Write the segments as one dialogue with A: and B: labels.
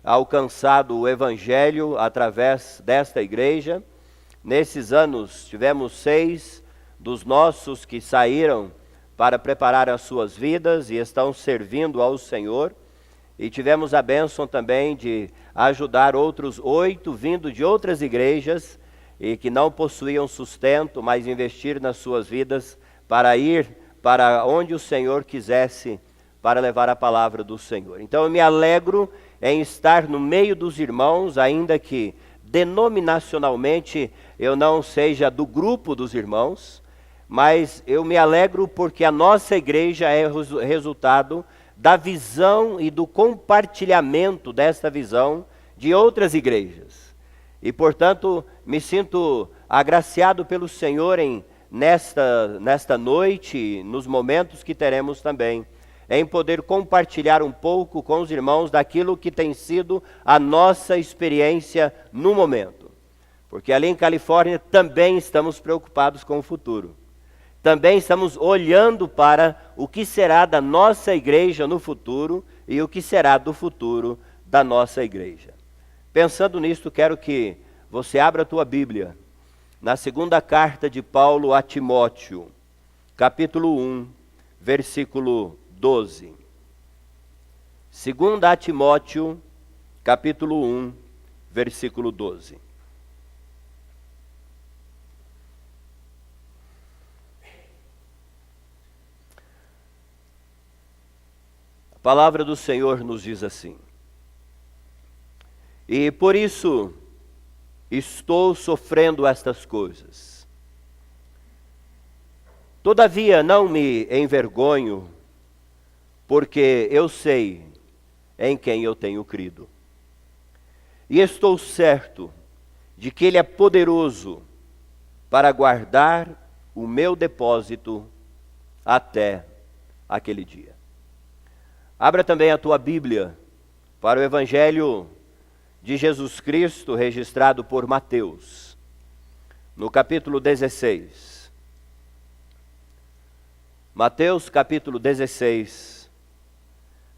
A: alcançado o Evangelho através desta igreja. Nesses anos tivemos 6 dos nossos que saíram para preparar as suas vidas e estão servindo ao Senhor. E tivemos a bênção também de ajudar outros 8 vindo de outras igrejas e que não possuíam sustento, mas investir nas suas vidas para ir para onde o Senhor quisesse para levar a palavra do Senhor. Então eu me alegro em estar no meio dos irmãos, ainda que denominacionalmente eu não seja do grupo dos irmãos, mas eu me alegro porque a nossa igreja é resultado da visão e do compartilhamento desta visão de outras igrejas. E, portanto, me sinto agraciado pelo Senhor nesta noite, nos momentos que teremos também, em poder compartilhar um pouco com os irmãos daquilo que tem sido a nossa experiência no momento. Porque ali em Califórnia também estamos preocupados com o futuro. Também estamos olhando para o que será da nossa igreja no futuro e o que será do futuro da nossa igreja. Pensando nisto, quero que você abra a tua Bíblia na segunda carta de Paulo a Timóteo, capítulo 1, versículo 12. Segunda a Timóteo, capítulo 1, versículo 12. A palavra do Senhor nos diz assim: e por isso estou sofrendo estas coisas. Todavia não me envergonho, porque eu sei em quem eu tenho crido. E estou certo de que Ele é poderoso para guardar o meu depósito até aquele dia. Abra também a tua Bíblia para o Evangelho de Jesus Cristo, registrado por Mateus, no capítulo 16. Mateus capítulo 16,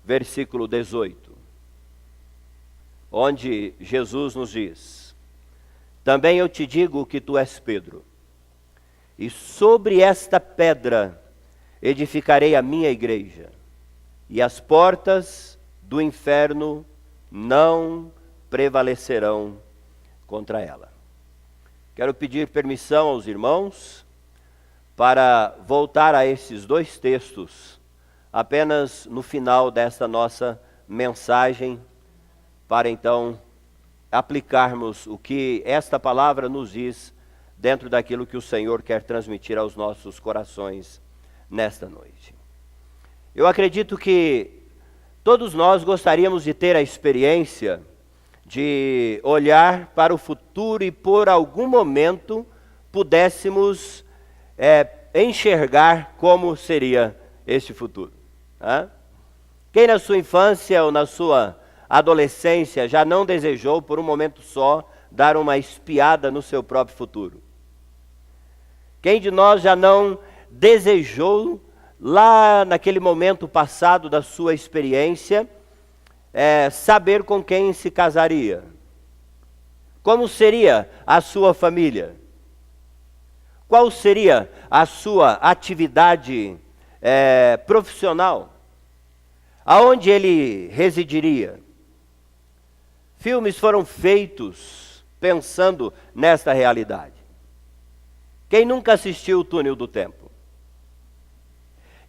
A: versículo 18, onde Jesus nos diz: também eu te digo que tu és Pedro, e sobre esta pedra edificarei a minha igreja, e as portas do inferno não prevalecerão contra ela. Quero pedir permissão aos irmãos para voltar a esses 2 textos apenas no final desta nossa mensagem, para então aplicarmos o que esta palavra nos diz dentro daquilo que o Senhor quer transmitir aos nossos corações nesta noite. Eu acredito que todos nós gostaríamos de ter a experiência de olhar para o futuro e por algum momento pudéssemos enxergar como seria este futuro. Quem na sua infância ou na sua adolescência já não desejou por um momento só dar uma espiada no seu próprio futuro? Quem de nós já não desejou lá naquele momento passado da sua experiência saber com quem se casaria? Como seria a sua família? Qual seria a sua atividade profissional? Aonde ele residiria? Filmes foram feitos pensando nesta realidade. Quem nunca assistiu o Túnel do Tempo?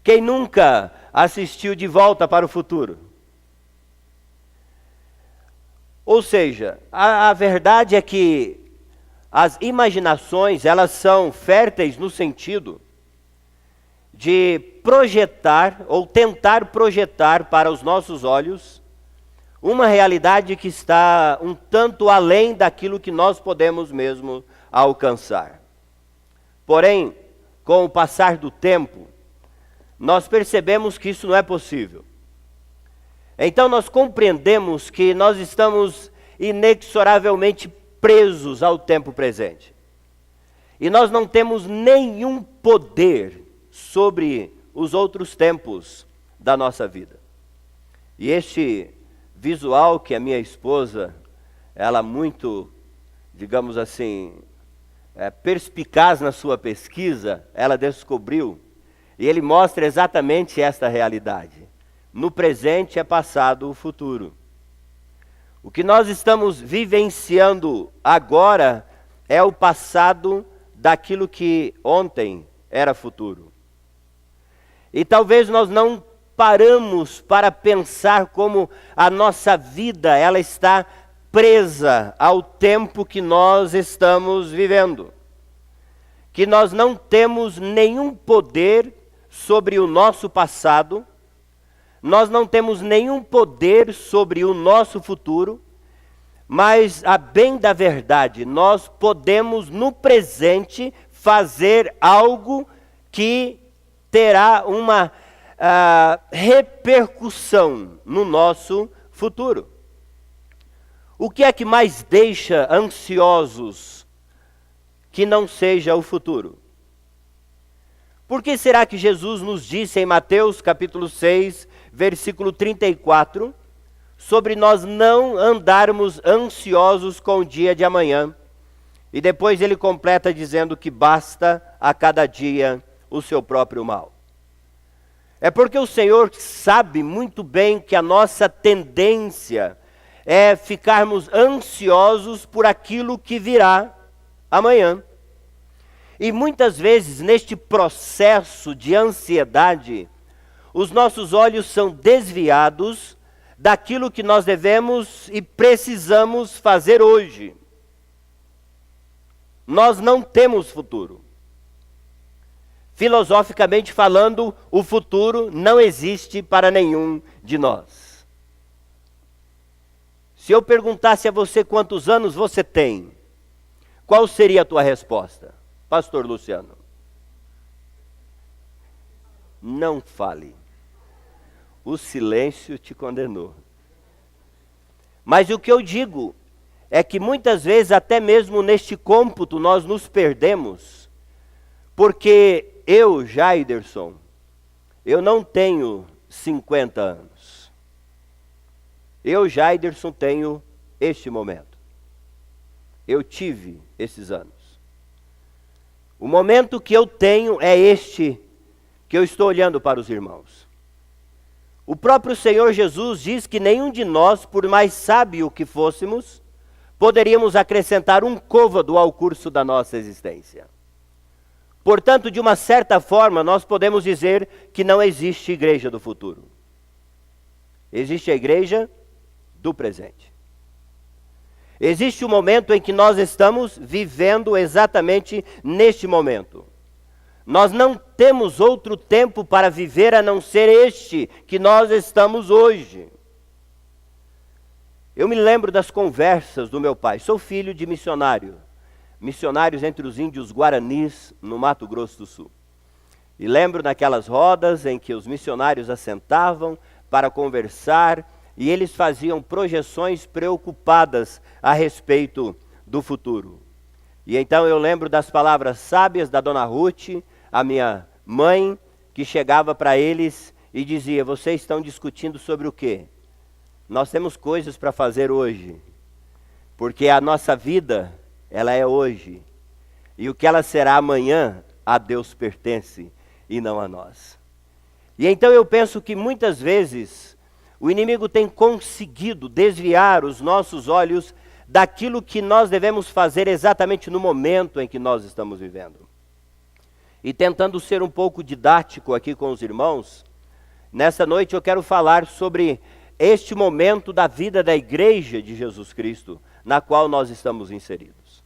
A: Quem nunca assistiu De Volta para o Futuro? Ou seja, a verdade é que as imaginações, elas são férteis no sentido de projetar ou tentar projetar para os nossos olhos uma realidade que está um tanto além daquilo que nós podemos mesmo alcançar. Porém, com o passar do tempo, nós percebemos que isso não é possível. Então nós compreendemos que nós estamos inexoravelmente presos ao tempo presente. E nós não temos nenhum poder sobre os outros tempos da nossa vida. E este visual que a minha esposa, ela muito, digamos assim, perspicaz na sua pesquisa, ela descobriu, e ele mostra exatamente esta realidade. No presente é passado o futuro. O que nós estamos vivenciando agora é o passado daquilo que ontem era futuro. E talvez nós não paramos para pensar como a nossa vida ela está presa ao tempo que nós estamos vivendo. Que nós não temos nenhum poder sobre o nosso passado, nós não temos nenhum poder sobre o nosso futuro, mas, a bem da verdade, nós podemos no presente fazer algo que terá uma repercussão no nosso futuro. O que é que mais deixa ansiosos que não seja o futuro? Por que será que Jesus nos disse em Mateus capítulo 6, versículo 34, sobre nós não andarmos ansiosos com o dia de amanhã? E depois ele completa dizendo que basta a cada dia o seu próprio mal. É porque o Senhor sabe muito bem que a nossa tendência é ficarmos ansiosos por aquilo que virá amanhã. E muitas vezes, neste processo de ansiedade, os nossos olhos são desviados daquilo que nós devemos e precisamos fazer hoje. Nós não temos futuro. Filosoficamente falando, o futuro não existe para nenhum de nós. Se eu perguntasse a você quantos anos você tem, qual seria a tua resposta? Pastor Luciano. Não fale. O silêncio te condenou. Mas o que eu digo é que muitas vezes, até mesmo neste cômputo, nós nos perdemos, porque eu, Jaiderson, eu não tenho 50 anos. Eu, Jaiderson, tenho este momento. Eu tive esses anos. O momento que eu tenho é este que eu estou olhando para os irmãos. O próprio Senhor Jesus diz que nenhum de nós, por mais sábio que fôssemos, poderíamos acrescentar um côvado ao curso da nossa existência. Portanto, de uma certa forma, nós podemos dizer que não existe igreja do futuro. Existe a igreja do presente. Existe o momento em que nós estamos vivendo exatamente neste momento. Nós não temos outro tempo para viver a não ser este que nós estamos hoje. Eu me lembro das conversas do meu pai. Sou filho de missionários entre os índios guaranis no Mato Grosso do Sul. E lembro daquelas rodas em que os missionários assentavam para conversar e eles faziam projeções preocupadas a respeito do futuro. E então eu lembro das palavras sábias da dona Ruth, a minha mãe, que chegava para eles e dizia: vocês estão discutindo sobre o quê? Nós temos coisas para fazer hoje, porque a nossa vida, ela é hoje, e o que ela será amanhã, a Deus pertence e não a nós. E então eu penso que muitas vezes o inimigo tem conseguido desviar os nossos olhos daquilo que nós devemos fazer exatamente no momento em que nós estamos vivendo. E tentando ser um pouco didático aqui com os irmãos, nessa noite eu quero falar sobre este momento da vida da igreja de Jesus Cristo, na qual nós estamos inseridos.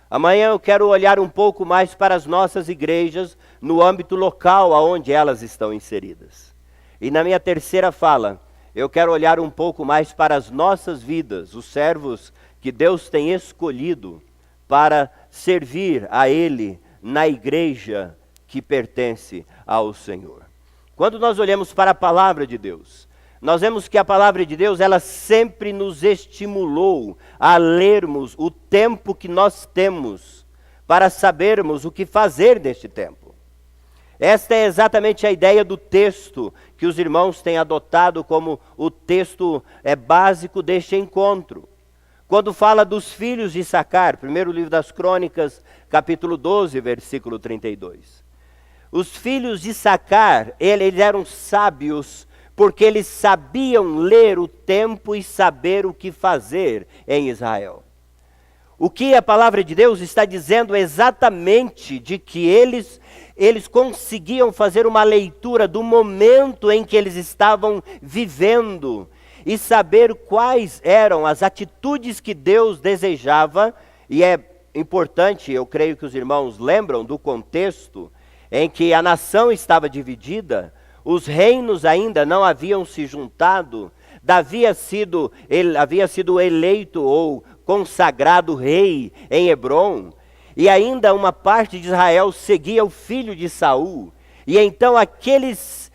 A: Amanhã eu quero olhar um pouco mais para as nossas igrejas no âmbito local aonde elas estão inseridas. E na minha terceira fala, eu quero olhar um pouco mais para as nossas vidas, os servos que Deus tem escolhido para servir a Ele na igreja que pertence ao Senhor. Quando nós olhamos para a palavra de Deus, nós vemos que a palavra de Deus, ela sempre nos estimulou a lermos o tempo que nós temos para sabermos o que fazer neste tempo. Esta é exatamente a ideia do texto que os irmãos têm adotado como o texto básico deste encontro. Quando fala dos filhos de Issacar, primeiro livro das Crônicas, capítulo 12, versículo 32. Os filhos de Issacar, eles eram sábios, porque eles sabiam ler o tempo e saber o que fazer em Israel. O que a palavra de Deus está dizendo exatamente de que eles conseguiam fazer uma leitura do momento em que eles estavam vivendo e saber quais eram as atitudes que Deus desejava. E é importante, eu creio que os irmãos lembram do contexto em que a nação estava dividida, os reinos ainda não haviam se juntado, Davi havia sido eleito ou consagrado rei em Hebrom, e ainda uma parte de Israel seguia o filho de Saul. E então aqueles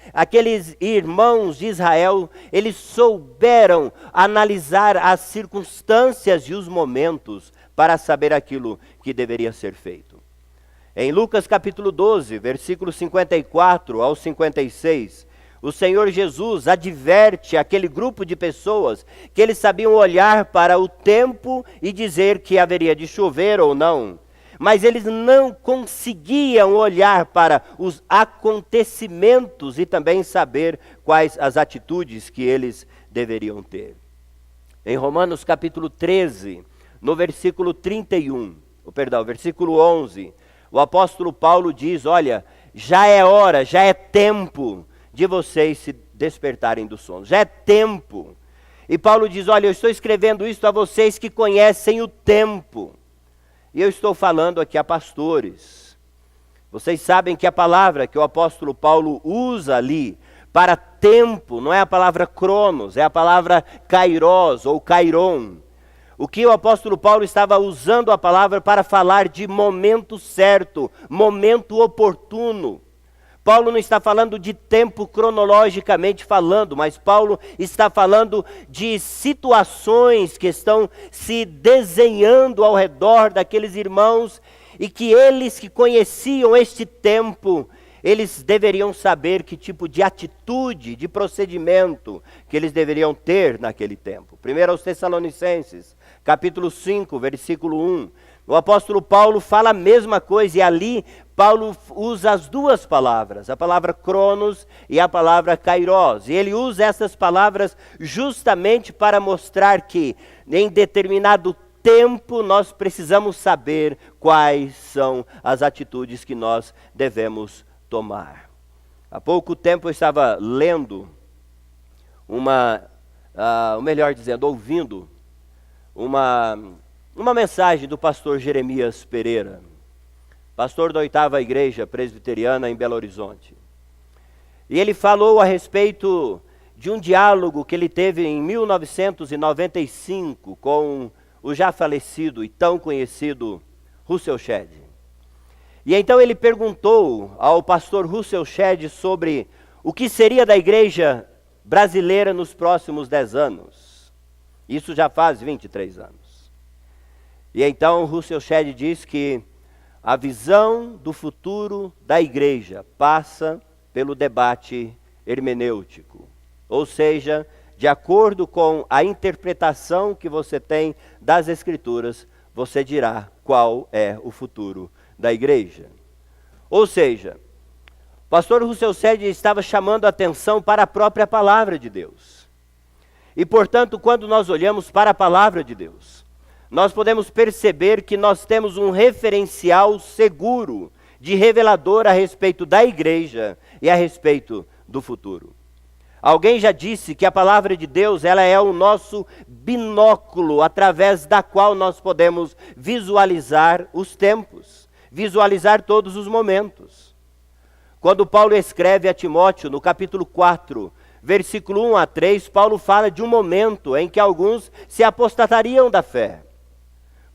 A: irmãos de Israel, eles souberam analisar as circunstâncias e os momentos para saber aquilo que deveria ser feito. Em Lucas capítulo 12, versículos 54 ao 56, o Senhor Jesus adverte aquele grupo de pessoas que eles sabiam olhar para o tempo e dizer que haveria de chover ou não, mas eles não conseguiam olhar para os acontecimentos e também saber quais as atitudes que eles deveriam ter. Em Romanos capítulo 13, no versículo 11, o apóstolo Paulo diz, olha, já é hora, já é tempo de vocês se despertarem do sono, já é tempo. E Paulo diz, olha, eu estou escrevendo isso a vocês que conhecem o tempo. E eu estou falando aqui a pastores. Vocês sabem que a palavra que o apóstolo Paulo usa ali para tempo, não é a palavra cronos, é a palavra kairos ou kairon. O que o apóstolo Paulo estava usando a palavra para falar de momento certo, momento oportuno. Paulo não está falando de tempo cronologicamente falando, mas Paulo está falando de situações que estão se desenhando ao redor daqueles irmãos e que eles que conheciam este tempo, eles deveriam saber que tipo de atitude, de procedimento que eles deveriam ter naquele tempo. Primeiro aos Tessalonicenses, capítulo 5, versículo 1. O apóstolo Paulo fala a mesma coisa e ali Paulo usa as duas palavras, a palavra cronos e a palavra kairos. E ele usa essas palavras justamente para mostrar que em determinado tempo nós precisamos saber quais são as atitudes que nós devemos tomar. Há pouco tempo eu estava lendo ouvindo uma mensagem do pastor Jeremias Pereira, pastor da 8ª Igreja Presbiteriana em Belo Horizonte. E ele falou a respeito de um diálogo que ele teve em 1995 com o já falecido e tão conhecido Russell Shedd. E então ele perguntou ao pastor Russell Shedd sobre o que seria da igreja brasileira nos próximos 10 anos. Isso já faz 23 anos. E então Russell Shedd diz que a visão do futuro da igreja passa pelo debate hermenêutico. Ou seja, de acordo com a interpretação que você tem das Escrituras, você dirá qual é o futuro da igreja. Ou seja, o pastor Russell Shedd estava chamando a atenção para a própria palavra de Deus. E portanto, quando nós olhamos para a palavra de Deus, nós podemos perceber que nós temos um referencial seguro de revelador a respeito da igreja e a respeito do futuro. Alguém já disse que a palavra de Deus, ela é o nosso binóculo através da qual nós podemos visualizar os tempos, visualizar todos os momentos. Quando Paulo escreve a Timóteo, no capítulo 4, versículo 1 a 3, Paulo fala de um momento em que alguns se apostatariam da fé,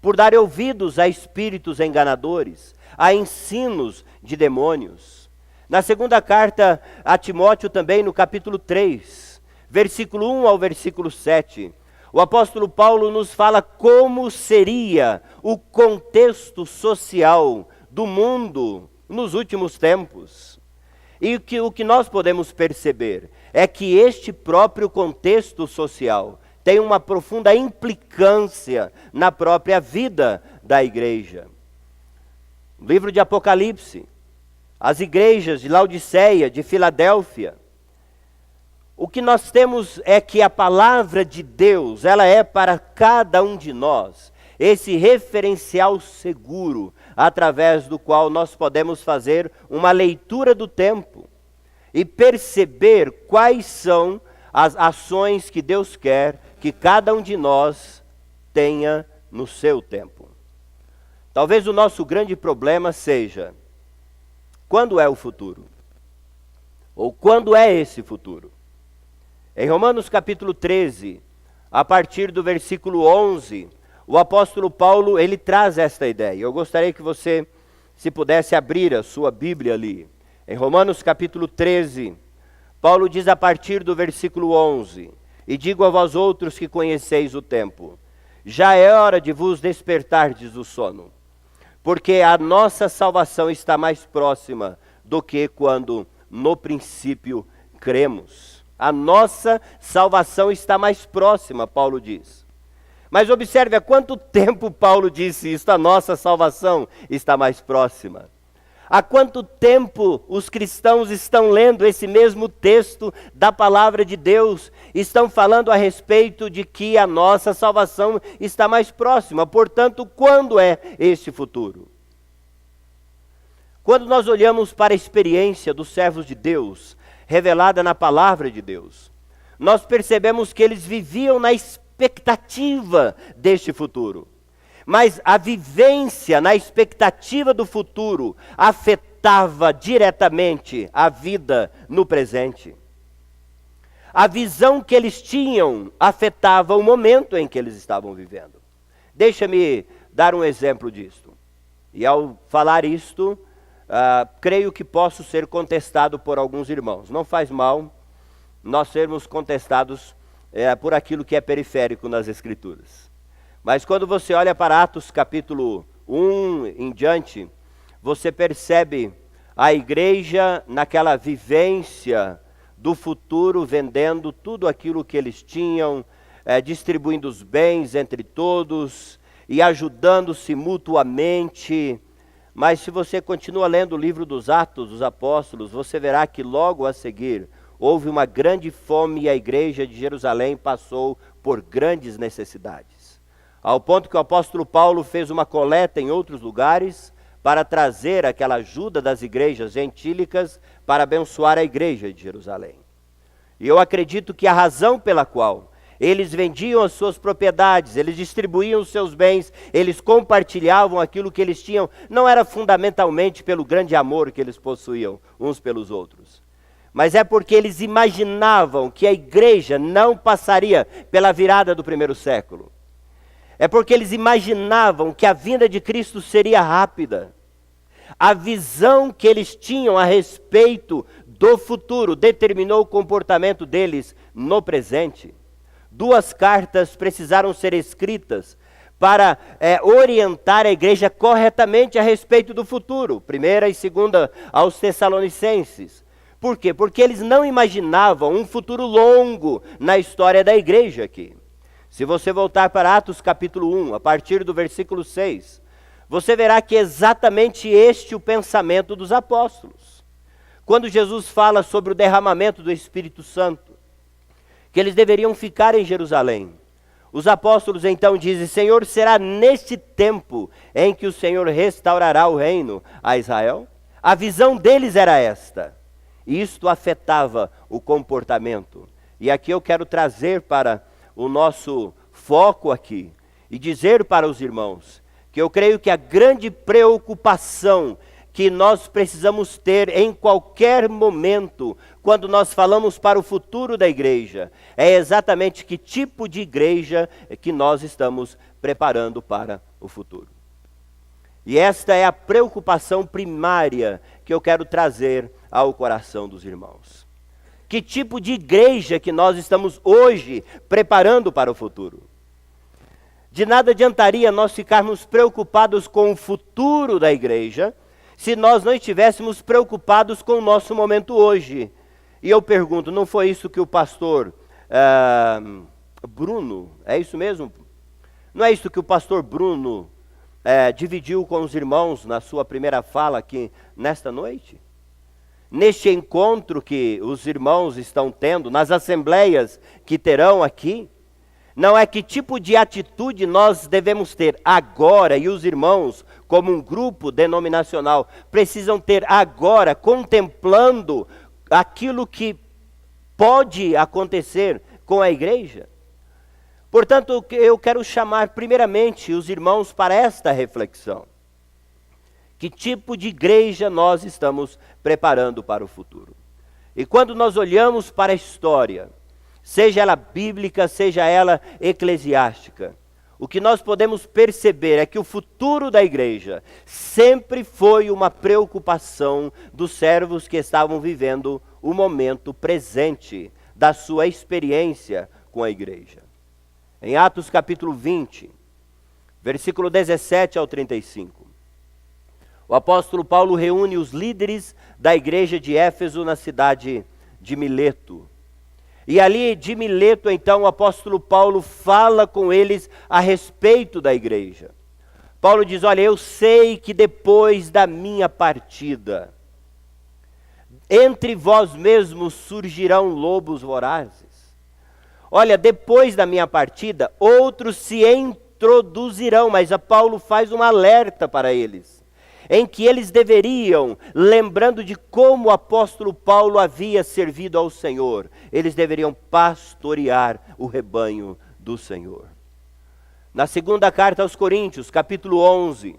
A: por dar ouvidos a espíritos enganadores, a ensinos de demônios. Na segunda carta a Timóteo também, no capítulo 3, versículo 1 ao versículo 7, o apóstolo Paulo nos fala como seria o contexto social do mundo nos últimos tempos. E o que nós podemos perceber é que este próprio contexto social tem uma profunda implicância na própria vida da igreja. No livro de Apocalipse, as igrejas de Laodiceia, de Filadélfia, o que nós temos é que a palavra de Deus, ela é para cada um de nós esse referencial seguro, através do qual nós podemos fazer uma leitura do tempo e perceber quais são as ações que Deus quer que cada um de nós tenha no seu tempo. Talvez o nosso grande problema seja: quando é o futuro? Ou quando é esse futuro? Em Romanos capítulo 13, a partir do versículo 11, o apóstolo Paulo, ele traz esta ideia. Eu gostaria que você, se pudesse abrir a sua Bíblia ali. Em Romanos capítulo 13, Paulo diz a partir do versículo 11: E digo a vós outros que conheceis o tempo, já é hora de vos despertardes do sono, porque a nossa salvação está mais próxima do que quando no princípio cremos. A nossa salvação está mais próxima, Paulo diz. Mas observe há quanto tempo Paulo disse isso: a nossa salvação está mais próxima. Há quanto tempo os cristãos estão lendo esse mesmo texto da palavra de Deus, estão falando a respeito de que a nossa salvação está mais próxima. Portanto, quando é este futuro? Quando nós olhamos para a experiência dos servos de Deus, revelada na palavra de Deus, nós percebemos que eles viviam na expectativa deste futuro. Mas a vivência na expectativa do futuro afetava diretamente a vida no presente. A visão que eles tinham afetava o momento em que eles estavam vivendo. Deixa-me dar um exemplo disto. E ao falar isto, creio que posso ser contestado por alguns irmãos. Não faz mal nós sermos contestados por aquilo que é periférico nas Escrituras. Mas quando você olha para Atos capítulo 1 em diante, você percebe a igreja naquela vivência do futuro, vendendo tudo aquilo que eles tinham, distribuindo os bens entre todos e ajudando-se mutuamente. Mas se você continua lendo o livro dos Atos dos Apóstolos, você verá que logo a seguir houve uma grande fome e a igreja de Jerusalém passou por grandes necessidades. Ao ponto que o apóstolo Paulo fez uma coleta em outros lugares para trazer aquela ajuda das igrejas gentílicas para abençoar a igreja de Jerusalém. E eu acredito que a razão pela qual eles vendiam as suas propriedades, eles distribuíam os seus bens, eles compartilhavam aquilo que eles tinham, não era fundamentalmente pelo grande amor que eles possuíam uns pelos outros, mas é porque eles imaginavam que a igreja não passaria pela virada do primeiro século. É porque eles imaginavam que a vinda de Cristo seria rápida. A visão que eles tinham a respeito do futuro determinou o comportamento deles no presente. 2 cartas precisaram ser escritas para orientar a igreja corretamente a respeito do futuro. 1ª e 2ª aos Tessalonicenses. Por quê? Porque eles não imaginavam um futuro longo na história da igreja aqui. Se você voltar para Atos capítulo 1, a partir do versículo 6, você verá que é exatamente este o pensamento dos apóstolos. Quando Jesus fala sobre o derramamento do Espírito Santo, que eles deveriam ficar em Jerusalém, os apóstolos então dizem: Senhor, será neste tempo em que o Senhor restaurará o reino a Israel? A visão deles era esta. E isto afetava o comportamento. E aqui eu quero trazer para o nosso foco aqui e dizer para os irmãos que eu creio que a grande preocupação que nós precisamos ter em qualquer momento, quando nós falamos para o futuro da igreja, é exatamente que tipo de igreja que nós estamos preparando para o futuro. E esta é a preocupação primária que eu quero trazer ao coração dos irmãos. Que tipo de igreja que nós estamos hoje preparando para o futuro? De nada adiantaria nós ficarmos preocupados com o futuro da igreja, se nós não estivéssemos preocupados com o nosso momento hoje. E eu pergunto, não foi isso que o pastor Bruno, é isso mesmo? Não é isso que o pastor Bruno dividiu com os irmãos na sua primeira fala aqui nesta noite? Neste encontro que os irmãos estão tendo, nas assembleias que terão aqui, não é que tipo de atitude nós devemos ter agora, e os irmãos, como um grupo denominacional, precisam ter agora, contemplando aquilo que pode acontecer com a igreja. Portanto, eu quero chamar primeiramente os irmãos para esta reflexão. Que tipo de igreja nós estamos preparando para o futuro? E quando nós olhamos para a história, seja ela bíblica, seja ela eclesiástica, o que nós podemos perceber é que o futuro da igreja sempre foi uma preocupação dos servos que estavam vivendo o momento presente da sua experiência com a igreja. Em Atos capítulo 20, versículo 17 ao 35, o apóstolo Paulo reúne os líderes da igreja de Éfeso na cidade de Mileto. E ali de Mileto, então, o apóstolo Paulo fala com eles a respeito da igreja. Paulo diz, olha, eu sei que depois da minha partida, entre vós mesmos surgirão lobos vorazes. Olha, depois da minha partida, outros se introduzirão, mas a Paulo faz um alerta para eles, em que eles deveriam, lembrando de como o apóstolo Paulo havia servido ao Senhor, eles deveriam pastorear o rebanho do Senhor. Na segunda carta aos Coríntios, capítulo 11,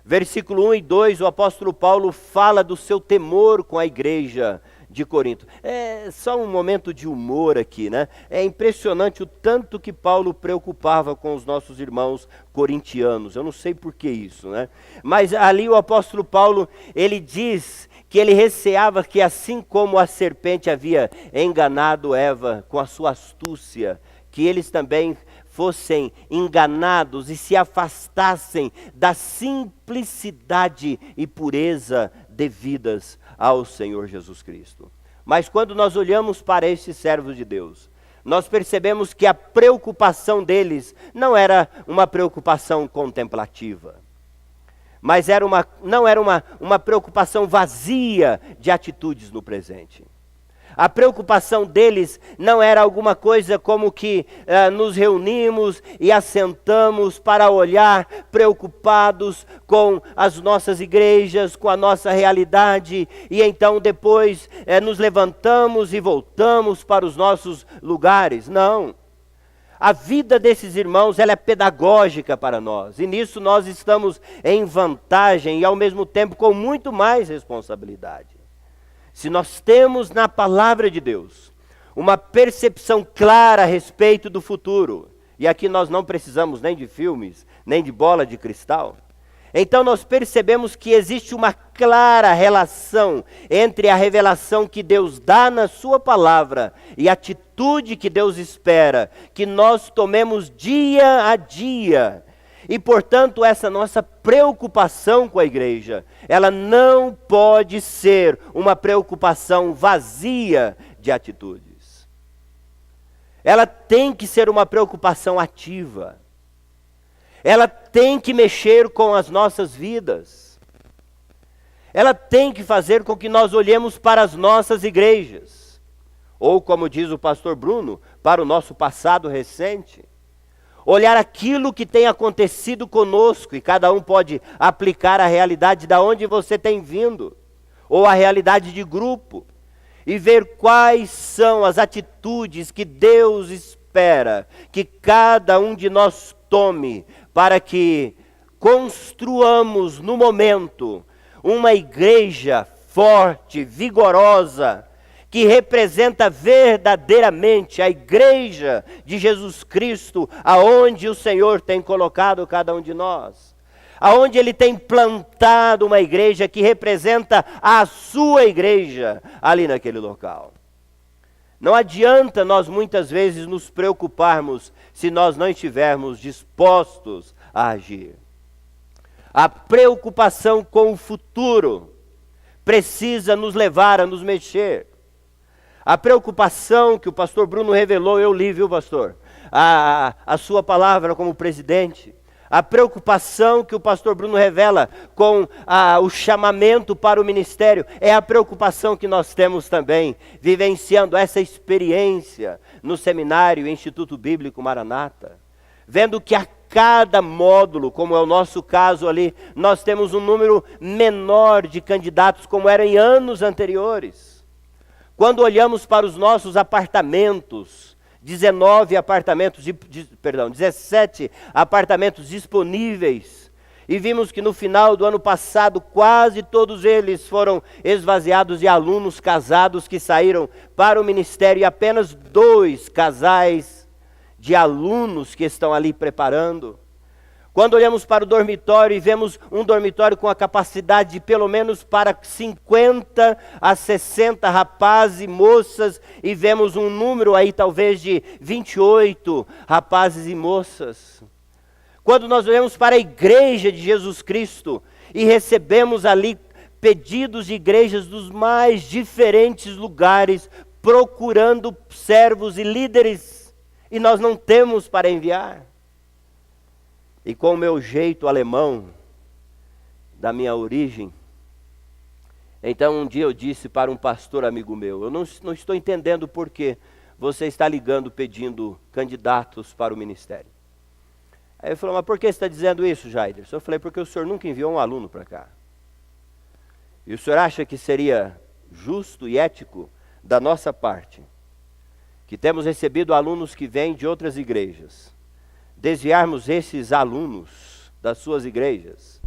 A: versículo 1 e 2, o apóstolo Paulo fala do seu temor com a igreja de Corinto. É só um momento de humor aqui, né? É impressionante o tanto que Paulo preocupava com os nossos irmãos corintianos. Eu não sei por que isso, né? Mas ali o apóstolo Paulo, ele diz que ele receava que assim como a serpente havia enganado Eva com a sua astúcia, que eles também fossem enganados e se afastassem da simplicidade e pureza devidas ao Senhor Jesus Cristo. Mas quando nós olhamos para esses servos de Deus, nós percebemos que a preocupação deles não era uma preocupação contemplativa, mas não era uma preocupação vazia de atitudes no presente. A preocupação deles não era alguma coisa como que nos reunimos e assentamos para olhar preocupados com as nossas igrejas, com a nossa realidade, e então depois nos levantamos e voltamos para os nossos lugares. Não. A vida desses irmãos, ela é pedagógica para nós, e nisso nós estamos em vantagem e ao mesmo tempo com muito mais responsabilidade. Se nós temos na palavra de Deus uma percepção clara a respeito do futuro, e aqui nós não precisamos nem de filmes, nem de bola de cristal, então nós percebemos que existe uma clara relação entre a revelação que Deus dá na sua palavra e a atitude que Deus espera que nós tomemos dia a dia. E, portanto, essa nossa preocupação com a igreja, ela não pode ser uma preocupação vazia de atitudes. Ela tem que ser uma preocupação ativa. Ela tem que mexer com as nossas vidas. Ela tem que fazer com que nós olhemos para as nossas igrejas. Ou, como diz o pastor Bruno, para o nosso passado recente. Olhar aquilo que tem acontecido conosco, e cada um pode aplicar a realidade de onde você tem vindo, ou a realidade de grupo, e ver quais são as atitudes que Deus espera que cada um de nós tome, para que construamos no momento uma igreja forte, vigorosa, que representa verdadeiramente a igreja de Jesus Cristo, aonde o Senhor tem colocado cada um de nós. Aonde Ele tem plantado uma igreja que representa a sua igreja ali naquele local. Não adianta nós muitas vezes nos preocuparmos se nós não estivermos dispostos a agir. A preocupação com o futuro precisa nos levar a nos mexer. A preocupação que o pastor Bruno revelou, eu li, viu, pastor? A sua palavra como presidente. A preocupação que o pastor Bruno revela com o chamamento para o ministério é a preocupação que nós temos também, vivenciando essa experiência no seminário Instituto Bíblico Maranata. Vendo que a cada módulo, como é o nosso caso ali, nós temos um número menor de candidatos como era em anos anteriores. Quando olhamos para os nossos apartamentos, 17 apartamentos disponíveis, e vimos que no final do ano passado quase todos eles foram esvaziados de alunos casados que saíram para o ministério, e apenas 2 casais de alunos que estão ali preparando. Quando olhamos para o dormitório e vemos um dormitório com a capacidade de pelo menos para 50 a 60 rapazes e moças, e vemos um número aí talvez de 28 rapazes e moças. Quando nós olhamos para a igreja de Jesus Cristo e recebemos ali pedidos de igrejas dos mais diferentes lugares, procurando servos e líderes, e nós não temos para enviar. E com o meu jeito alemão, da minha origem, então um dia eu disse para um pastor amigo meu, eu não estou entendendo por que você está ligando pedindo candidatos para o ministério. Aí ele falou, mas por que você está dizendo isso, Jair? Eu falei, porque o senhor nunca enviou um aluno para cá. E o senhor acha que seria justo e ético da nossa parte, que temos recebido alunos que vêm de outras igrejas, desviarmos esses alunos das suas igrejas,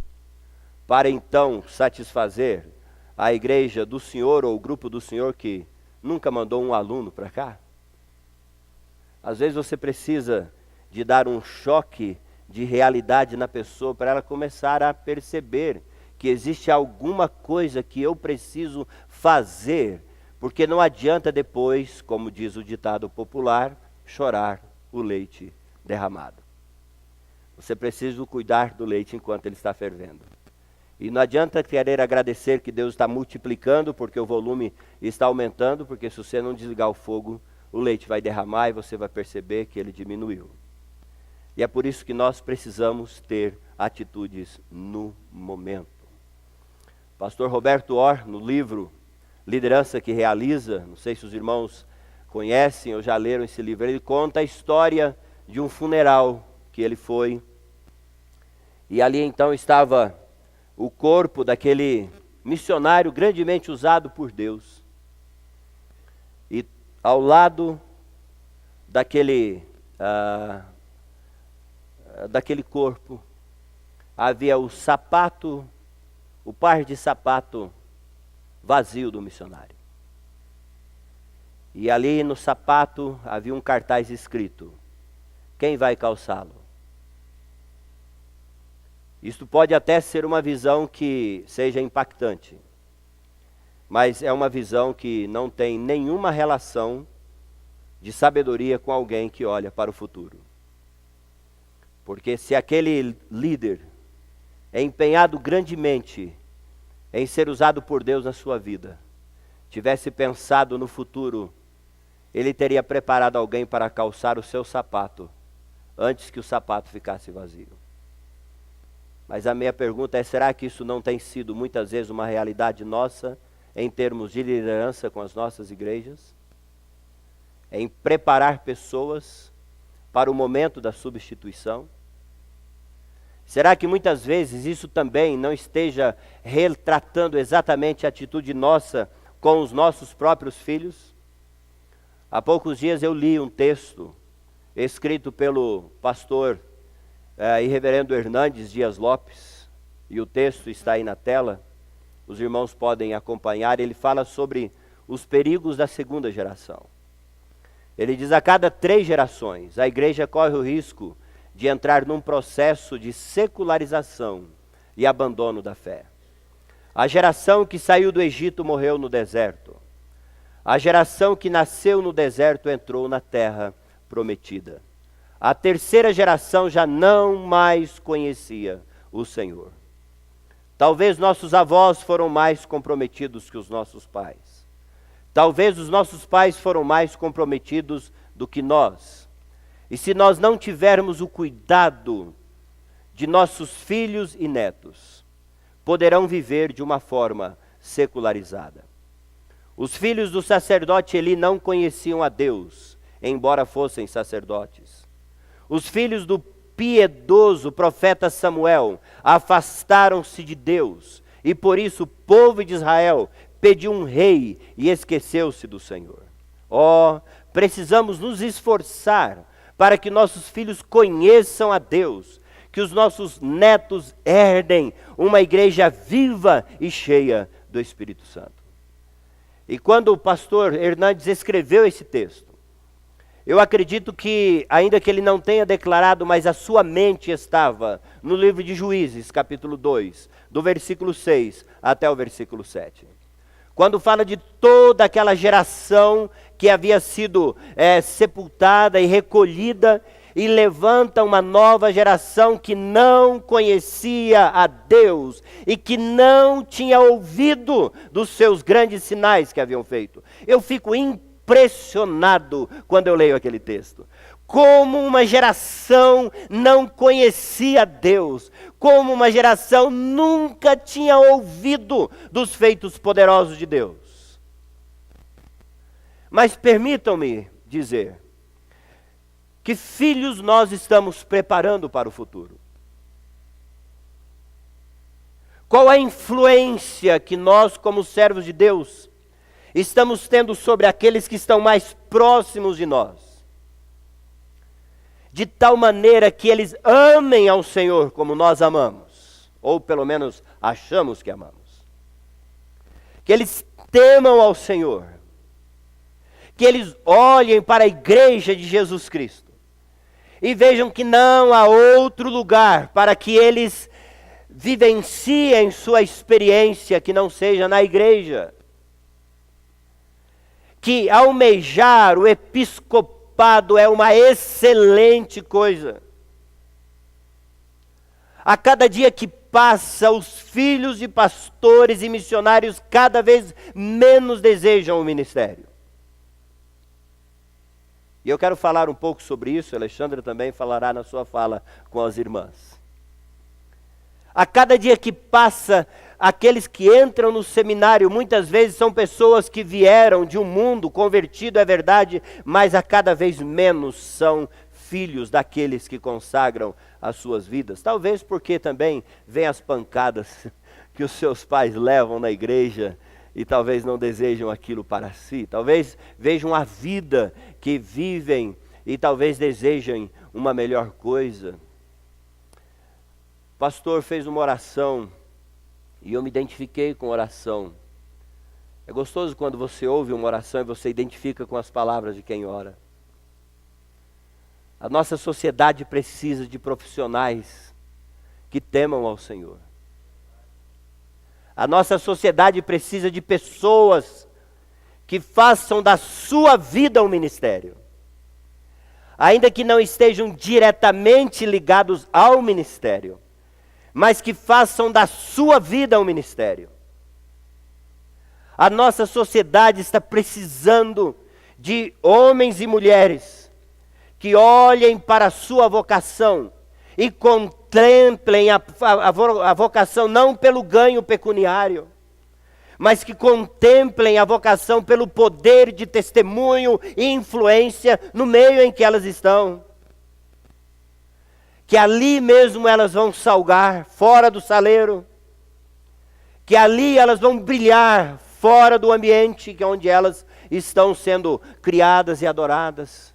A: para então satisfazer a igreja do senhor ou o grupo do senhor que nunca mandou um aluno para cá? Às vezes você precisa de dar um choque de realidade na pessoa para ela começar a perceber que existe alguma coisa que eu preciso fazer, porque não adianta depois, como diz o ditado popular, chorar o leite derramado. Você precisa cuidar do leite enquanto ele está fervendo. E não adianta querer agradecer que Deus está multiplicando, porque o volume está aumentando, porque se você não desligar o fogo, o leite vai derramar e você vai perceber que ele diminuiu. E é por isso que nós precisamos ter atitudes no momento. Pastor Roberto Orr, no livro Liderança que Realiza, não sei se os irmãos conhecem ou já leram esse livro, ele conta a história de um funeral que ele foi, e ali então estava o corpo daquele missionário grandemente usado por Deus, e ao lado daquele corpo havia o par de sapato vazio do missionário. E ali no sapato havia um cartaz escrito: quem vai calçá-lo? Isto pode até ser uma visão que seja impactante, mas é uma visão que não tem nenhuma relação de sabedoria com alguém que olha para o futuro. Porque se aquele líder é empenhado grandemente em ser usado por Deus na sua vida, tivesse pensado no futuro, ele teria preparado alguém para calçar o seu sapato antes que o sapato ficasse vazio. Mas a minha pergunta é, será que isso não tem sido muitas vezes uma realidade nossa em termos de liderança com as nossas igrejas? Em preparar pessoas para o momento da substituição? Será que muitas vezes isso também não esteja retratando exatamente a atitude nossa com os nossos próprios filhos? Há poucos dias eu li um texto escrito pelo pastor e reverendo Hernandes Dias Lopes, e o texto está aí na tela, os irmãos podem acompanhar. Ele fala sobre os perigos da segunda geração. Ele diz: a cada 3 gerações, a igreja corre o risco de entrar num processo de secularização e abandono da fé. A geração que saiu do Egito morreu no deserto. A geração que nasceu no deserto entrou na terra prometida. A 3ª geração já não mais conhecia o Senhor. Talvez nossos avós foram mais comprometidos que os nossos pais. Talvez os nossos pais foram mais comprometidos do que nós. E se nós não tivermos o cuidado de nossos filhos e netos, poderão viver de uma forma secularizada. Os filhos do sacerdote Eli não conheciam a Deus, embora fossem sacerdotes. Os filhos do piedoso profeta Samuel afastaram-se de Deus, e por isso o povo de Israel pediu um rei e esqueceu-se do Senhor. Precisamos nos esforçar para que nossos filhos conheçam a Deus, que os nossos netos herdem uma igreja viva e cheia do Espírito Santo. E quando o pastor Hernandes escreveu esse texto, eu acredito que, ainda que ele não tenha declarado, mas a sua mente estava no livro de Juízes, capítulo 2, do versículo 6 até o versículo 7. Quando fala de toda aquela geração que havia sido sepultada e recolhida, e levanta uma nova geração que não conhecia a Deus e que não tinha ouvido dos seus grandes sinais que haviam feito. Eu fico impressionado quando eu leio aquele texto. Como uma geração não conhecia Deus, como uma geração nunca tinha ouvido dos feitos poderosos de Deus. Mas permitam-me dizer, que filhos nós estamos preparando para o futuro? Qual a influência que nós, como servos de Deus, estamos tendo sobre aqueles que estão mais próximos de nós? De tal maneira que eles amem ao Senhor como nós amamos, ou pelo menos achamos que amamos. Que eles temam ao Senhor, que eles olhem para a igreja de Jesus Cristo e vejam que não há outro lugar para que eles vivenciem sua experiência que não seja na igreja. Que almejar o episcopado é uma excelente coisa. A cada dia que passa, os filhos de pastores e missionários cada vez menos desejam o ministério. E eu quero falar um pouco sobre isso, Alexandra também falará na sua fala com as irmãs. A cada dia que passa, aqueles que entram no seminário, muitas vezes são pessoas que vieram de um mundo convertido, é verdade, mas a cada vez menos são filhos daqueles que consagram as suas vidas. Talvez porque também vem as pancadas que os seus pais levam na igreja, e talvez não desejam aquilo para si. Talvez vejam a vida que vivem e talvez desejem uma melhor coisa. O pastor fez uma oração e eu me identifiquei com a oração. É gostoso quando você ouve uma oração e você identifica com as palavras de quem ora. A nossa sociedade precisa de profissionais que temam ao Senhor. A nossa sociedade precisa de pessoas que façam da sua vida um ministério. Ainda que não estejam diretamente ligados ao ministério, mas que façam da sua vida um ministério. A nossa sociedade está precisando de homens e mulheres que olhem para a sua vocação e contemplem a vocação não pelo ganho pecuniário, mas que contemplem a vocação pelo poder de testemunho e influência no meio em que elas estão. Que ali mesmo elas vão salgar, fora do saleiro. Que ali elas vão brilhar, fora do ambiente onde elas estão sendo criadas e adoradas.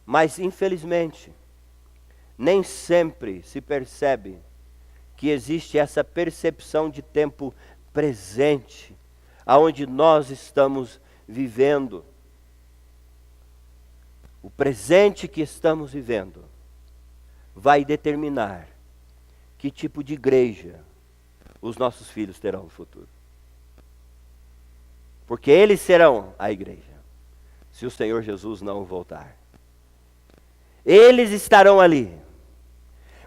A: Mas, infelizmente, nem sempre se percebe que existe essa percepção de tempo presente, aonde nós estamos vivendo. O presente que estamos vivendo vai determinar que tipo de igreja os nossos filhos terão no futuro. Porque eles serão a igreja, se o Senhor Jesus não voltar. Eles estarão ali.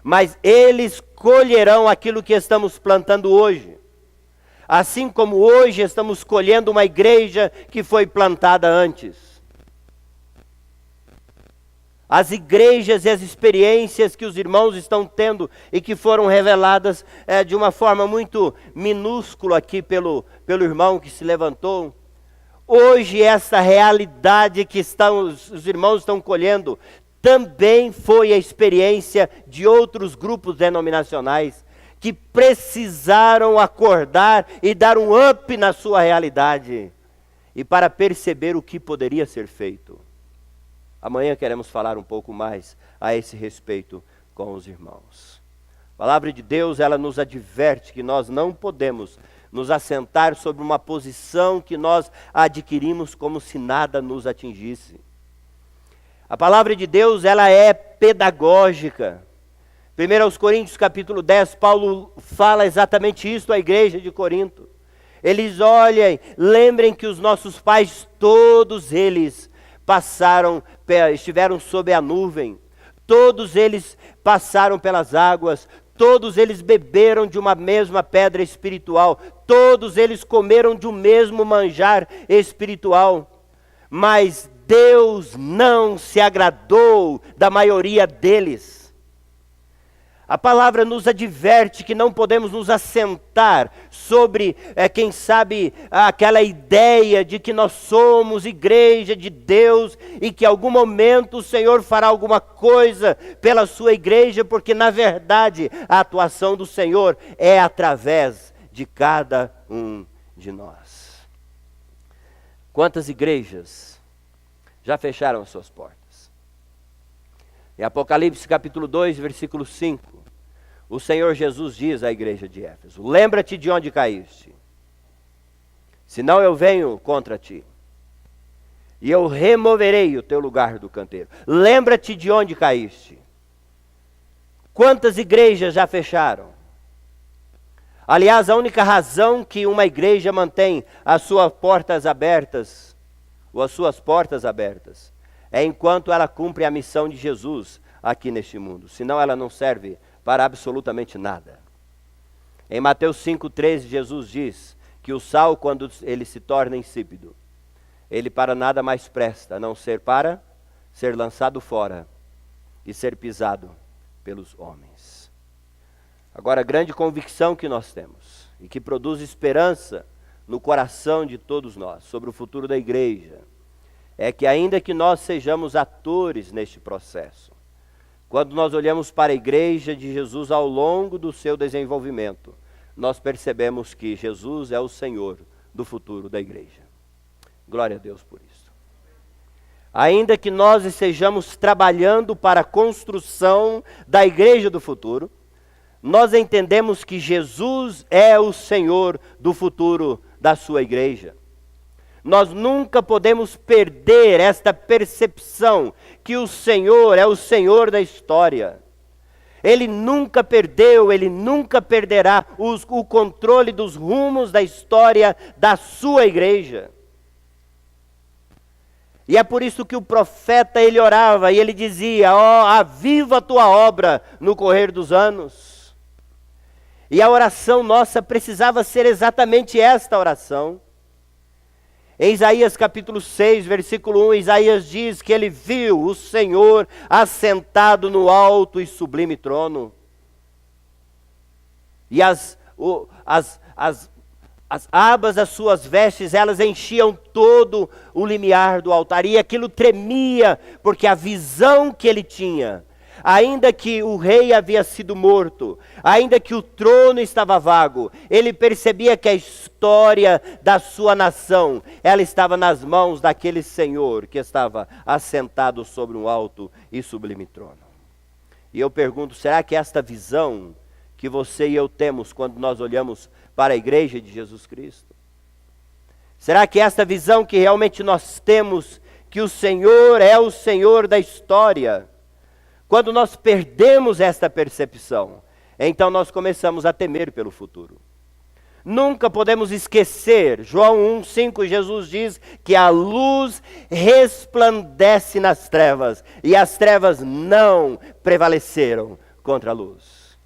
A: mas eles colherão aquilo que estamos plantando hoje. Assim como hoje estamos colhendo uma igreja que foi plantada antes. As igrejas e as experiências que os irmãos estão tendo e que foram reveladas de uma forma muito minúscula aqui pelo irmão que se levantou. Hoje essa realidade que os irmãos estão colhendo também foi a experiência de outros grupos denominacionais que precisaram acordar e dar um up na sua realidade e para perceber o que poderia ser feito. Amanhã queremos falar um pouco mais a esse respeito com os irmãos. A palavra de Deus, ela nos adverte que nós não podemos nos assentar sobre uma posição que nós adquirimos como se nada nos atingisse. A palavra de Deus, ela é pedagógica. 1 Coríntios capítulo 10, Paulo fala exatamente isso à igreja de Corinto. Eles olhem, lembrem que os nossos pais, todos eles, estiveram sob a nuvem, todos eles passaram pelas águas, todos eles beberam de uma mesma pedra espiritual, todos eles comeram de um mesmo manjar espiritual, mas Deus não se agradou da maioria deles. A palavra nos adverte que não podemos nos assentar sobre, quem sabe, aquela ideia de que nós somos igreja de Deus e que em algum momento o Senhor fará alguma coisa pela sua igreja, porque na verdade a atuação do Senhor é através de cada um de nós. Quantas igrejas já fecharam as suas portas? Em Apocalipse capítulo 2, versículo 5, o Senhor Jesus diz à igreja de Éfeso: lembra-te de onde caíste, senão eu venho contra ti, e eu removerei o teu lugar do canteiro. Lembra-te de onde caíste. Quantas igrejas já fecharam? Aliás, a única razão que uma igreja mantém as suas portas abertas, ou as suas portas abertas, é enquanto ela cumpre a missão de Jesus aqui neste mundo. Senão ela não serve para absolutamente nada. Em Mateus 5,13, Jesus diz que o sal, quando ele se torna insípido, ele para nada mais presta, a não ser para ser lançado fora e ser pisado pelos homens. Agora, a grande convicção que nós temos, e que produz esperança no coração de todos nós, sobre o futuro da igreja, é que ainda que nós sejamos atores neste processo, quando nós olhamos para a igreja de Jesus ao longo do seu desenvolvimento, nós percebemos que Jesus é o Senhor do futuro da igreja. Glória a Deus por isso. Ainda que nós estejamos trabalhando para a construção da igreja do futuro, nós entendemos que Jesus é o Senhor do futuro da sua igreja. Nós nunca podemos perder esta percepção que o Senhor é o Senhor da história. Ele nunca perdeu, Ele nunca perderá o controle dos rumos da história da sua igreja. E é por isso que o profeta, ele orava e ele dizia: ó, aviva a tua obra no correr dos anos. E a oração nossa precisava ser exatamente esta oração. Em Isaías capítulo 6, versículo 1, Isaías diz que ele viu o Senhor assentado no alto e sublime trono. E as abas das suas vestes, elas enchiam todo o limiar do altar. E aquilo tremia, porque a visão que ele tinha, ainda que o rei havia sido morto, ainda que o trono estava vago, ele percebia que a história da sua nação, ela estava nas mãos daquele Senhor que estava assentado sobre um alto e sublime trono. E eu pergunto, será que esta visão que você e eu temos quando nós olhamos para a igreja de Jesus Cristo? Será que esta visão que realmente nós temos, que o Senhor é o Senhor da história, quando nós perdemos esta percepção, então nós começamos a temer pelo futuro. Nunca podemos esquecer, João 1,5, Jesus diz que a luz resplandece nas trevas, e as trevas não prevaleceram contra a luz.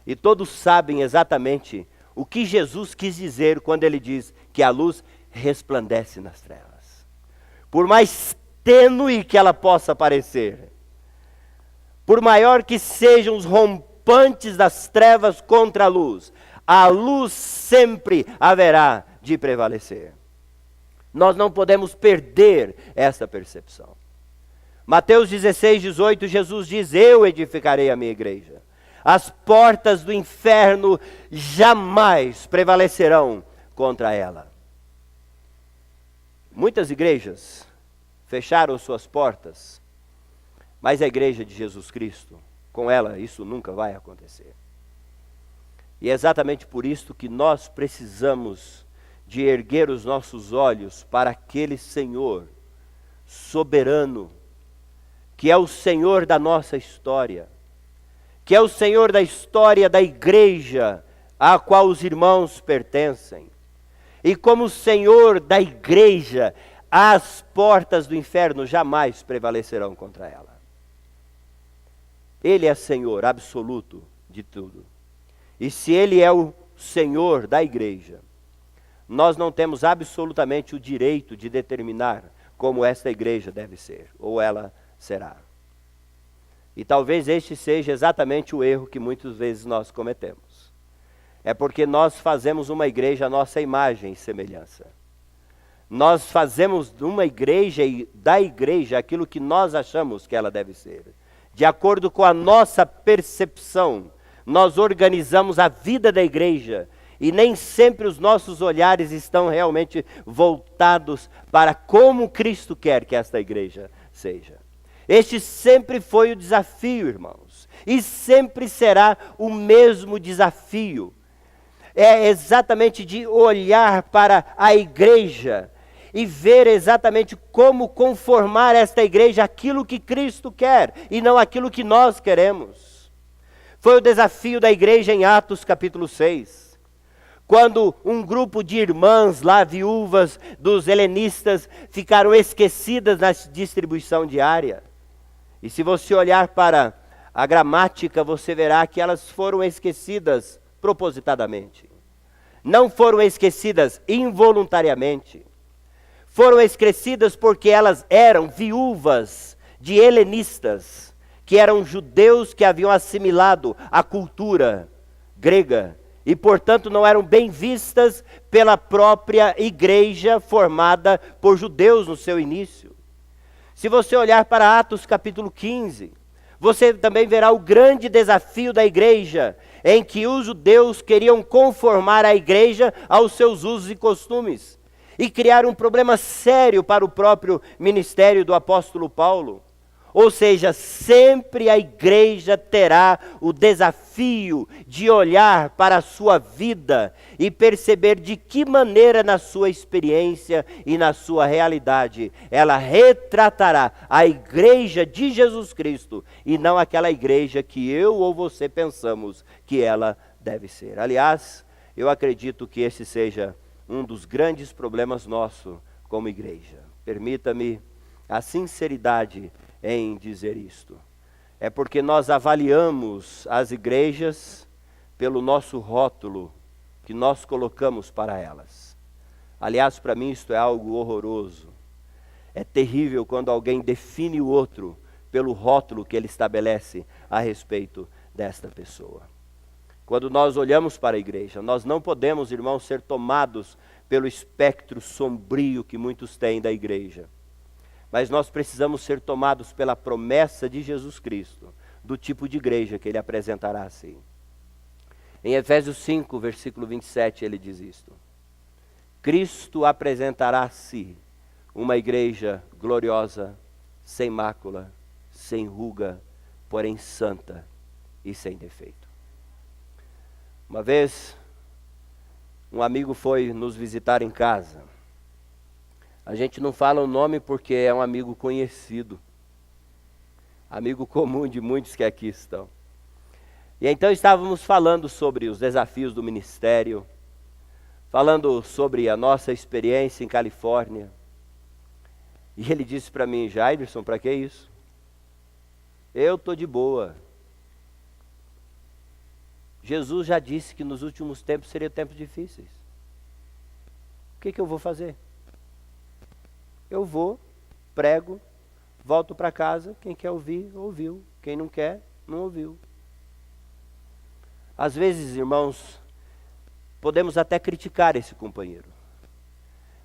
A: E todos sabem exatamente o que Jesus quis dizer quando ele diz que a luz resplandece nas trevas. Por mais tênue que ela possa parecer, por maior que sejam os rompantes das trevas contra a luz sempre haverá de prevalecer. Nós não podemos perder essa percepção. Mateus 16, 18, Jesus diz: eu edificarei a minha igreja. As portas do inferno jamais prevalecerão contra ela. Muitas igrejas fecharam suas portas, mas a igreja de Jesus Cristo, com ela isso nunca vai acontecer. E é exatamente por isso que nós precisamos de erguer os nossos olhos para aquele Senhor soberano, que é o Senhor da nossa história, que é o Senhor da história da igreja a qual os irmãos pertencem. E como Senhor da igreja, as portas do inferno jamais prevalecerão contra ela. Ele é Senhor absoluto de tudo. E se Ele é o Senhor da igreja, nós não temos absolutamente o direito de determinar como esta igreja deve ser, ou ela será. E talvez este seja exatamente o erro que muitas vezes nós cometemos. É porque nós fazemos uma igreja à nossa imagem e semelhança. Nós fazemos de uma igreja e da igreja aquilo que nós achamos que ela deve ser. De acordo com a nossa percepção, nós organizamos a vida da igreja e nem sempre os nossos olhares estão realmente voltados para como Cristo quer que esta igreja seja. Este sempre foi o desafio, irmãos, e sempre será o mesmo desafio. É exatamente de olhar para a igreja e ver exatamente como conformar esta igreja àquilo que Cristo quer e não aquilo que nós queremos. Foi o desafio da igreja em Atos capítulo 6. Quando um grupo de irmãs lá, viúvas dos helenistas, ficaram esquecidas na distribuição diária. E se você olhar para a gramática, você verá que elas foram esquecidas propositadamente. Não foram esquecidas involuntariamente. Foram esquecidas porque elas eram viúvas de helenistas, que eram judeus que haviam assimilado a cultura grega. E, portanto, não eram bem vistas pela própria igreja formada por judeus no seu início. Se você olhar para Atos capítulo 15, você também verá o grande desafio da igreja, em que os judeus queriam conformar a igreja aos seus usos e costumes, e criar um problema sério para o próprio ministério do apóstolo Paulo. Ou seja, sempre a igreja terá o desafio de olhar para a sua vida e perceber de que maneira na sua experiência e na sua realidade ela retratará a igreja de Jesus Cristo e não aquela igreja que eu ou você pensamos que ela deve ser. Aliás, eu acredito que esse seja um dos grandes problemas nossos como igreja. Permita-me a sinceridade em dizer isto. É porque nós avaliamos as igrejas pelo nosso rótulo que nós colocamos para elas. Aliás, para mim isto é algo horroroso. É terrível quando alguém define o outro pelo rótulo que ele estabelece a respeito desta pessoa. Quando nós olhamos para a igreja, nós não podemos, irmãos, ser tomados pelo espectro sombrio que muitos têm da igreja. Mas nós precisamos ser tomados pela promessa de Jesus Cristo, do tipo de igreja que ele apresentará assim. Em Efésios 5, versículo 27, ele diz isto: Cristo apresentará a si uma igreja gloriosa, sem mácula, sem ruga, porém santa e sem defeito. Uma vez, um amigo foi nos visitar em casa. A gente não fala o nome porque é um amigo conhecido, amigo comum de muitos que aqui estão. E então estávamos falando sobre os desafios do ministério, falando sobre a nossa experiência em Califórnia. E ele disse para mim: Jairson, para que isso? Eu estou de boa. Jesus já disse que nos últimos tempos seriam tempos difíceis. O que eu vou fazer? Eu vou, prego, volto para casa, quem quer ouvir, ouviu. Quem não quer, não ouviu. Às vezes, irmãos, podemos até criticar esse companheiro.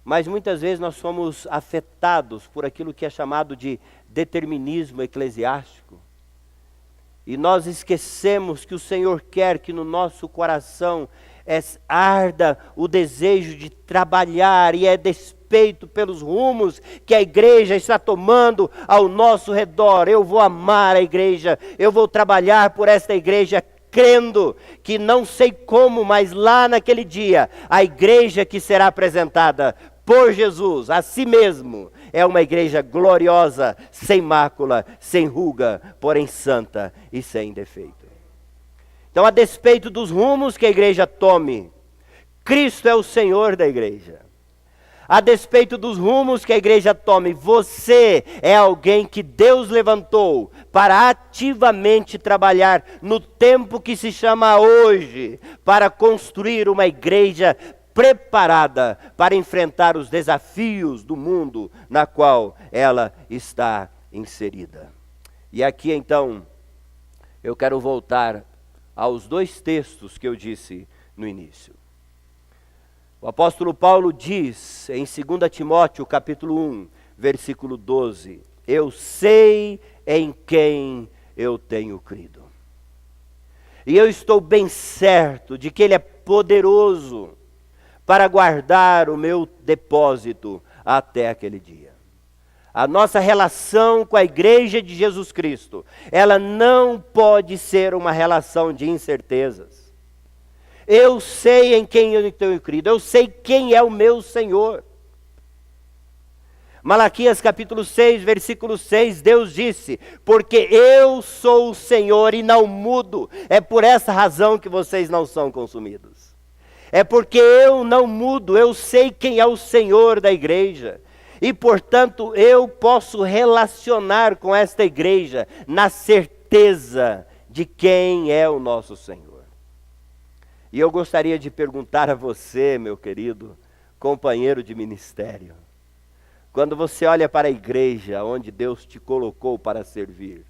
A: Mas muitas vezes nós somos afetados por aquilo que é chamado de determinismo eclesiástico. E nós esquecemos que o Senhor quer que no nosso coração arda o desejo de trabalhar e despeito pelos rumos que a igreja está tomando ao nosso redor. Eu vou amar a igreja, eu vou trabalhar por esta igreja, crendo que não sei como, mas lá naquele dia, a igreja que será apresentada por Jesus, a si mesmo, é uma igreja gloriosa, sem mácula, sem ruga, porém santa e sem defeito. Então, a despeito dos rumos que a igreja tome, Cristo é o Senhor da igreja. A despeito dos rumos que a igreja tome, você é alguém que Deus levantou para ativamente trabalhar no tempo que se chama hoje, para construir uma igreja preparada para enfrentar os desafios do mundo na qual ela está inserida. E aqui então, eu quero voltar aos dois textos que eu disse no início. O apóstolo Paulo diz em 2 Timóteo capítulo 1, versículo 12, eu sei em quem eu tenho crido. E eu estou bem certo de que Ele é poderoso para guardar o meu depósito até aquele dia. A nossa relação com a igreja de Jesus Cristo, ela não pode ser uma relação de incertezas. Eu sei em quem eu tenho crido, eu sei quem é o meu Senhor. Malaquias capítulo 6, versículo 6, Deus disse, porque eu sou o Senhor e não mudo, é por essa razão que vocês não são consumidos. É porque eu não mudo, eu sei quem é o Senhor da igreja. E, portanto, eu posso relacionar com esta igreja na certeza de quem é o nosso Senhor. E eu gostaria de perguntar a você, meu querido companheiro de ministério, quando você olha para a igreja onde Deus te colocou para servir,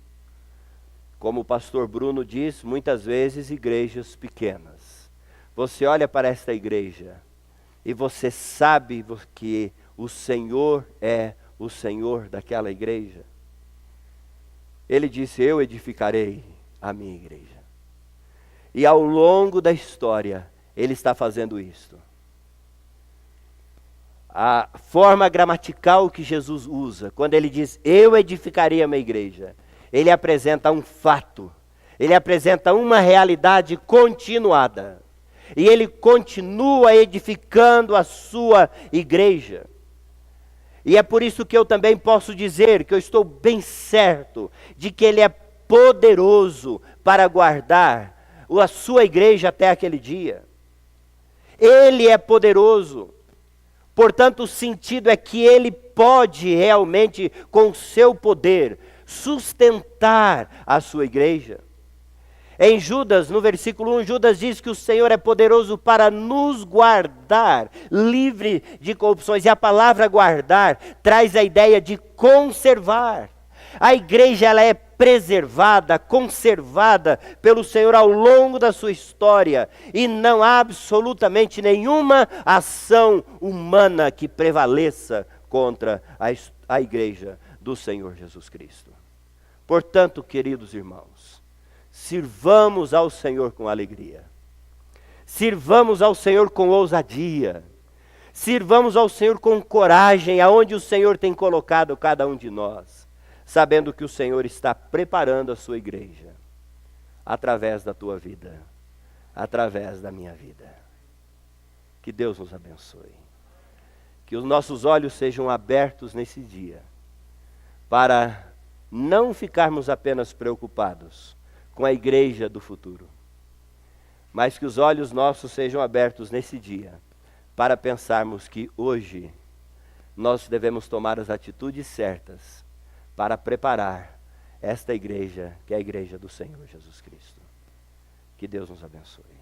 A: como o pastor Bruno diz, muitas vezes igrejas pequenas. Você olha para esta igreja e você sabe que o Senhor é o Senhor daquela igreja. Ele disse, eu edificarei a minha igreja. E ao longo da história, Ele está fazendo isto. A forma gramatical que Jesus usa, quando Ele diz, eu edificarei a minha igreja, Ele apresenta um fato, Ele apresenta uma realidade continuada. E Ele continua edificando a sua igreja. E é por isso que eu também posso dizer que eu estou bem certo de que Ele é poderoso para guardar a sua igreja até aquele dia. Ele é poderoso. Portanto, o sentido é que Ele pode realmente, com o seu poder, sustentar a sua igreja. Em Judas, no versículo 1, Judas diz que o Senhor é poderoso para nos guardar, livre de corrupções. E a palavra guardar traz a ideia de conservar. A igreja ela é preservada, conservada pelo Senhor ao longo da sua história. E não há absolutamente nenhuma ação humana que prevaleça contra a igreja do Senhor Jesus Cristo. Portanto, queridos irmãos, sirvamos ao Senhor com alegria. Sirvamos ao Senhor com ousadia. Sirvamos ao Senhor com coragem, aonde o Senhor tem colocado cada um de nós, sabendo que o Senhor está preparando a sua igreja, através da tua vida, através da minha vida. Que Deus nos abençoe. Que os nossos olhos sejam abertos nesse dia, para não ficarmos apenas preocupados com a igreja do futuro, mas que os olhos nossos sejam abertos nesse dia, para pensarmos que hoje nós devemos tomar as atitudes certas para preparar esta igreja, que é a igreja do Senhor Jesus Cristo. Que Deus nos abençoe.